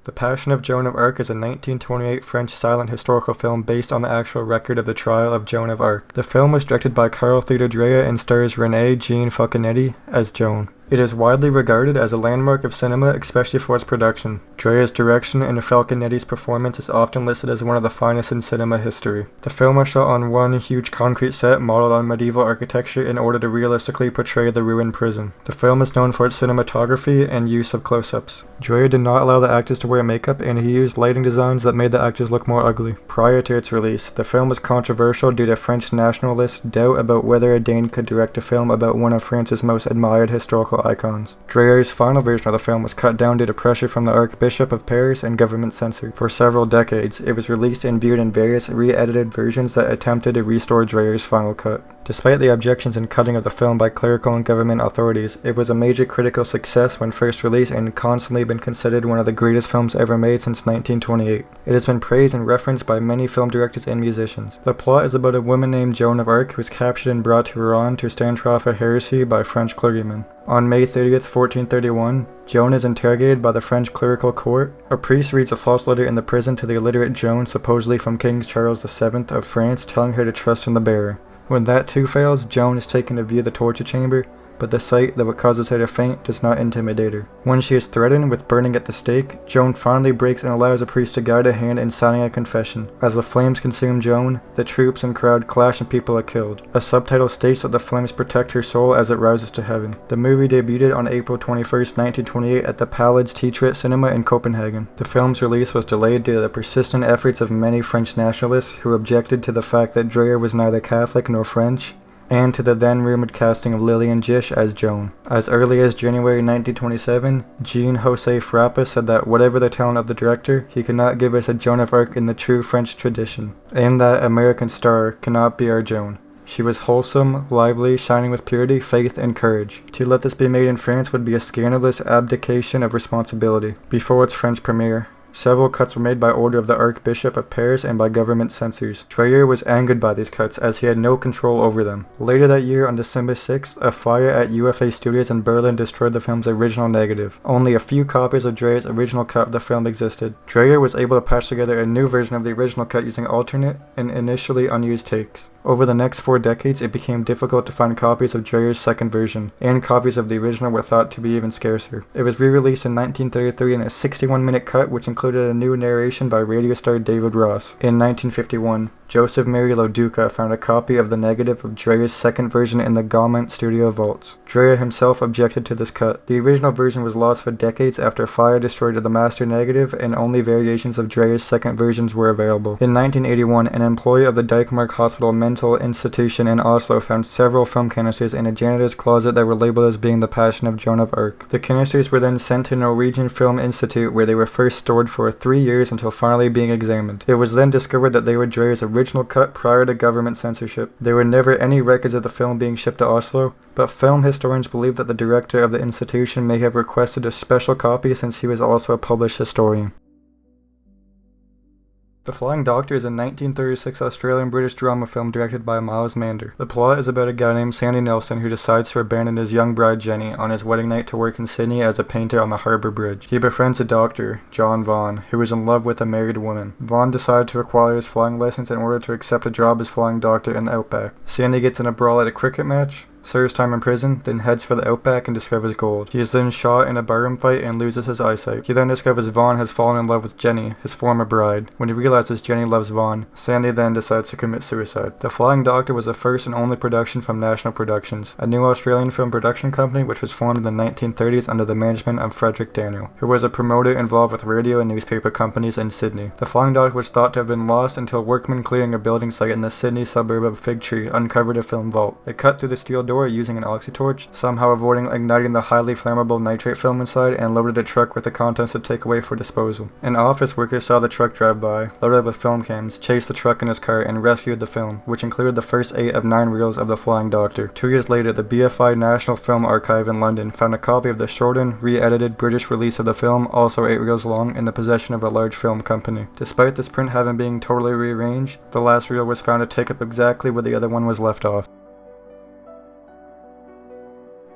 The Passion of Joan of Arc is a 1928 French silent historical film based on the actual record of the trial of Joan of Arc. The film was directed by Carl Theodor Dreyer and stars Renée Jean Falconetti as Joan. It is widely regarded as a landmark of cinema, especially for its production. Dreyer's direction and Falconetti's performance is often listed as one of the finest in cinema history. The film was shot on one huge concrete set modeled on medieval architecture in order to realistically portray the ruined prison. The film is known for its cinematography and use of close-ups. Dreyer did not allow the actors to wear makeup, and he used lighting designs that made the actors look more ugly. Prior to its release, the film was controversial due to French nationalists' doubt about whether a Dane could direct a film about one of France's most admired historical icons. Dreyer's final version of the film was cut down due to pressure from the Archbishop of Paris and government censor. For several decades, it was released and viewed in various re-edited versions that attempted to restore Dreyer's final cut. Despite the objections and cutting of the film by clerical and government authorities, it was a major critical success when first released and constantly been considered one of the greatest films ever made since 1928. It has been praised and referenced by many film directors and musicians. The plot is about a woman named Joan of Arc who was captured and brought to Rouen to stand trial for heresy by French clergymen. On May 30th, 1431, Joan is interrogated by the French clerical court. A priest reads a false letter in the prison to the illiterate Joan, supposedly from King Charles VII of France, telling her to trust in the bearer. When that too fails, Joan is taken to view the torture chamber, but the sight that causes her to faint does not intimidate her. When she is threatened with burning at the stake, Joan finally breaks and allows a priest to guide her hand in signing a confession. As the flames consume Joan, the troops and crowd clash and people are killed. A subtitle states that the flames protect her soul as it rises to heaven. The movie debuted on April 21st, 1928 at the Pallets Teatret Cinema in Copenhagen. The film's release was delayed due to the persistent efforts of many French nationalists who objected to the fact that Dreyer was neither Catholic nor French, and to the then-rumored casting of Lillian Gish as Joan. As early as January 1927, Jean-José Frappé said that whatever the talent of the director, he could not give us a Joan of Arc in the true French tradition, and that American star cannot be our Joan. She was wholesome, lively, shining with purity, faith, and courage. To let this be made in France would be a scandalous abdication of responsibility. Before its French premiere, several cuts were made by order of the Archbishop of Paris and by government censors. Dreyer was angered by these cuts as he had no control over them. Later that year, on December 6th, a fire at UFA Studios in Berlin destroyed the film's original negative. Only a few copies of Dreyer's original cut of the film existed. Dreyer was able to patch together a new version of the original cut using alternate and initially unused takes. Over the next 4 decades, it became difficult to find copies of Dreyer's second version, and copies of the original were thought to be even scarcer. It was re-released in 1933 in a 61-minute cut which included a new narration by radio star David Ross. In 1951, Joseph Mary Lo Duca found a copy of the negative of Dreyer's second version in the Gaumont studio vaults. Dreyer himself objected to this cut. The original version was lost for decades after a fire destroyed the master negative, and only variations of Dreyer's second versions were available. In 1981, an employee of the Dikemark Hospital Mental Institution in Oslo found several film canisters in a janitor's closet that were labeled as being the Passion of Joan of Arc. The canisters were then sent to Norwegian Film Institute, where they were first stored for 3 years until finally being examined. It was then discovered that they were Dreyer's original cut prior to government censorship. There were never any records of the film being shipped to Oslo, but film historians believe that the director of the institution may have requested a special copy since he was also a published historian. The Flying Doctor is a 1936 Australian-British drama film directed by Miles Mander. The plot is about a guy named Sandy Nelson who decides to abandon his young bride Jenny on his wedding night to work in Sydney as a painter on the Harbour Bridge. He befriends a doctor, John Vaughan, who is in love with a married woman. Vaughan decides to acquire his flying license in order to accept a job as flying doctor in the outback. Sandy gets in a brawl at a cricket match, serves time in prison, then heads for the outback and discovers gold. He is then shot in a barroom fight and loses his eyesight. He then discovers Vaughan has fallen in love with Jenny, his former bride. When he realizes Jenny loves Vaughan, Sandy then decides to commit suicide. The Flying Doctor was the first and only production from National Productions, a new Australian film production company which was formed in the 1930s under the management of Frederick Daniel, who was a promoter involved with radio and newspaper companies in Sydney. The Flying Doctor was thought to have been lost until workmen clearing a building site in the Sydney suburb of Fig Tree uncovered a film vault. They cut through the steel door using an oxytorch, somehow avoiding igniting the highly flammable nitrate film inside, and loaded a truck with the contents to take away for disposal. An office worker saw the truck drive by, loaded with film cams, chased the truck in his car, and rescued the film, which included the first 8 of 9 reels of The Flying Doctor. 2 years later, the BFI National Film Archive in London found a copy of the shortened, re-edited British release of the film, also 8 reels long, in the possession of a large film company. Despite this print having been totally rearranged, the last reel was found to take up exactly where the other one was left off.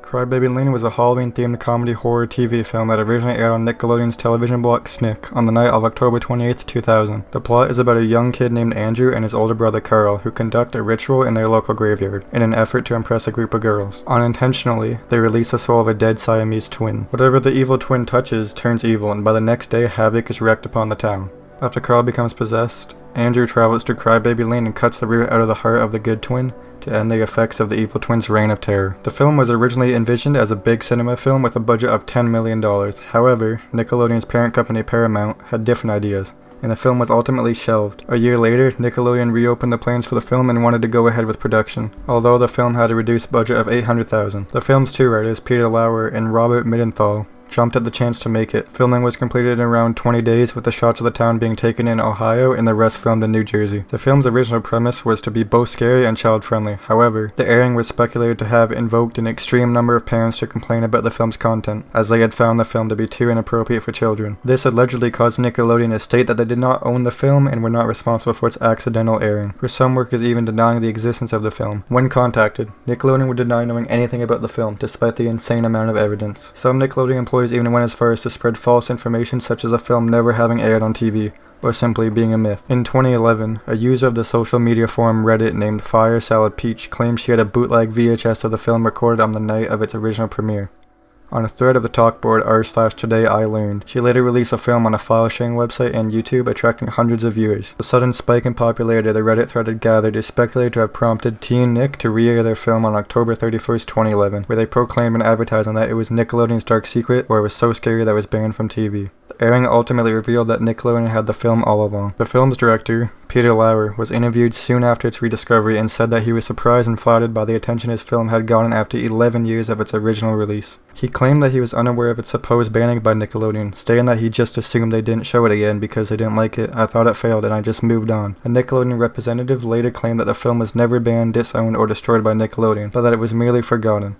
Crybaby Lane was a Halloween-themed comedy horror TV film that originally aired on Nickelodeon's television block Snick on the night of October 28, 2000. The plot is about a young kid named Andrew and his older brother Carl who conduct a ritual in their local graveyard in an effort to impress a group of girls. Unintentionally, they release the soul of a dead Siamese twin. Whatever the evil twin touches turns evil, and by the next day, havoc is wreaked upon the town. After Carl becomes possessed, Andrew travels to Crybaby Lane and cuts the root out of the heart of the good twin to end the effects of the evil twin's reign of terror. The film was originally envisioned as a big cinema film with a budget of $10 million. However, Nickelodeon's parent company Paramount had different ideas, and the film was ultimately shelved. A year later, Nickelodeon reopened the plans for the film and wanted to go ahead with production, although the film had a reduced budget of $800,000. The film's two writers, Peter Lauer and Robert Midenthal, jumped at the chance to make it. Filming was completed in around 20 days, with the shots of the town being taken in Ohio and the rest filmed in New Jersey. The film's original premise was to be both scary and child-friendly. However, the airing was speculated to have invoked an extreme number of parents to complain about the film's content, as they had found the film to be too inappropriate for children. This allegedly caused Nickelodeon to state that they did not own the film and were not responsible for its accidental airing, with some workers even denying the existence of the film. When contacted, Nickelodeon would deny knowing anything about the film, despite the insane amount of evidence. Some Nickelodeon employees even went as far as to spread false information such as the film never having aired on TV, or simply being a myth. In 2011, a user of the social media forum Reddit named Fire Salad Peach claimed she had a bootleg VHS of the film recorded on the night of its original premiere. On a thread of the talkboard r/today I learned, she later released the film on a file sharing website and YouTube, attracting hundreds of viewers. The sudden spike in popularity the Reddit thread had gathered is speculated to have prompted T and Nick to re-air their film on October 31st, 2011, where they proclaimed and advertised that it was Nickelodeon's dark secret, or it was so scary that it was banned from TV. The airing ultimately revealed that Nickelodeon had the film all along. The film's director, Peter Lauer, was interviewed soon after its rediscovery and said that he was surprised and flattered by the attention his film had gotten after 11 years of its original release. He claimed that he was unaware of its supposed banning by Nickelodeon, stating that he just assumed they didn't show it again because they didn't like it. I thought it failed and I just moved on. A Nickelodeon representative later claimed that the film was never banned, disowned, or destroyed by Nickelodeon, but that it was merely forgotten.